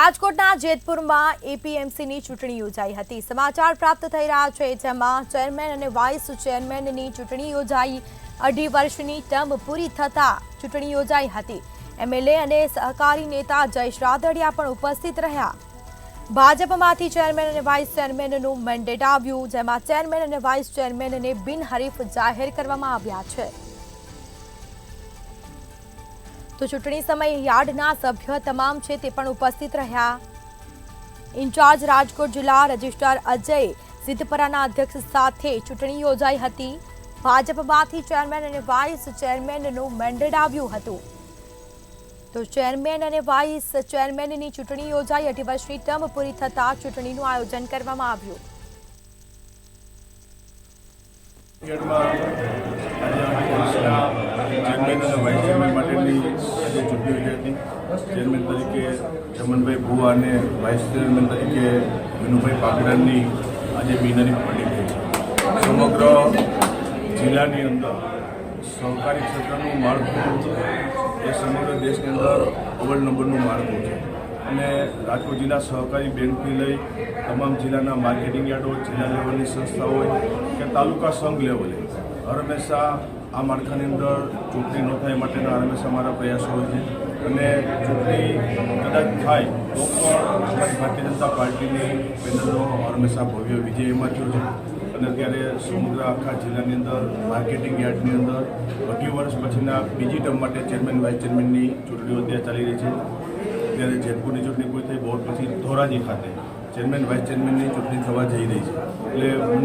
રાજકોટના જેતપુરમાં એપીએમસીની ચૂંટણી યોજાઈ હતી। સમાચાર પ્રાપ્ત થઈ રહ્યા છે જેમાં ચેરમેન અને વાઇસ ચેરમેનની ચૂંટણી યોજાઈ। 2.5 વર્ષની ટર્મ પૂરી થતા ચૂંટણી યોજાઈ હતી। એમએલએ અને સહકારી નેતા જયેશ રાદડિયા પણ ઉપસ્થિત રહ્યા। ભાજપમાંથી ચેરમેન અને વાઇસ ચેરમેનનું મેન્ડેટ આવ્યું, જેમાં ચેરમેન અને વાઇસ ચેરમેનને બિનહરીફ જાહેર કરવામાં આવ્યા છે। તો ચૂંટણી સમયે યાર્ડના સભ્ય તમામ છે તે પણ ઉપસ્થિત રહ્યા। ઇન્ચાર્જ રાજકોટ જિલ્લા રજિસ્ટ્રાર અજય સિદ્ધપરાના અધ્યક્ષ સાથે ચૂંટણી યોજાઈ હતી। ભાજપમાંથી ચેરમેન અને વાઇસ ચેરમેનનું મેન્ડેટ આવ્યું હતું। તો ચેરમેન અને વાઇસ ચેરમેનની ચૂંટણી યોજાઈ। 2.5 વર્ષની ટર્મ પૂરી થતા ચૂંટણીનું આયોજન કરવામાં આવ્યું। चेरमेन और वाइस चेरमेन माटेनी આજે ચૂંટણી યોજાઈ હતી। ચેરમેન તરીકે ચમનભાઈ ભુવા અને વાઇસ ચેરમેન તરીકે વિનુભાઈ પાગડાની આજે બિનહરીફ વરણી થઈ છે। સમગ્ર જિલ્લાની અંદર સહકારી ક્ષેત્રનું માળખું એ સમગ્ર દેશની અંદર અવ્વલ નંબરનું માળખું છે અને રાજકોટ જિલ્લા સહકારી બેંકથી લઈ તમામ જિલ્લાના માર્કેટિંગ યાર્ડો, જિલ્લા લેવલની સંસ્થા હોય કે તાલુકા સંઘ લેવલે હર હંમેશા આ માળખાની અંદર ચૂંટણી ન થાય માટેના હંમેશા અમારા પ્રયાસો હોય છે અને ચૂંટણી કદાચ થાય તો પણ અમારી ભારતીય જનતા પાર્ટીની પેનલનો હંમેશા ભવ્ય વિજય એમાં થયો છે અને અત્યારે સમગ્ર આખા જિલ્લાની અંદર માર્કેટિંગ યાર્ડની અંદર 2.5 વર્ષ પછીના બીજી ટર્મ માટે ચેરમેન વાઇસ ચેરમેનની ચૂંટણીઓ ત્યાં ચાલી રહી છે। ત્યારે જેતપુરની ચૂંટણી પૂરી થઈ, બપોર પછી ધોરાજી ખાતે ચેરમેન વાઇસ ચેરમેનની ચૂંટણી થવા જઈ રહી છે। એટલે મને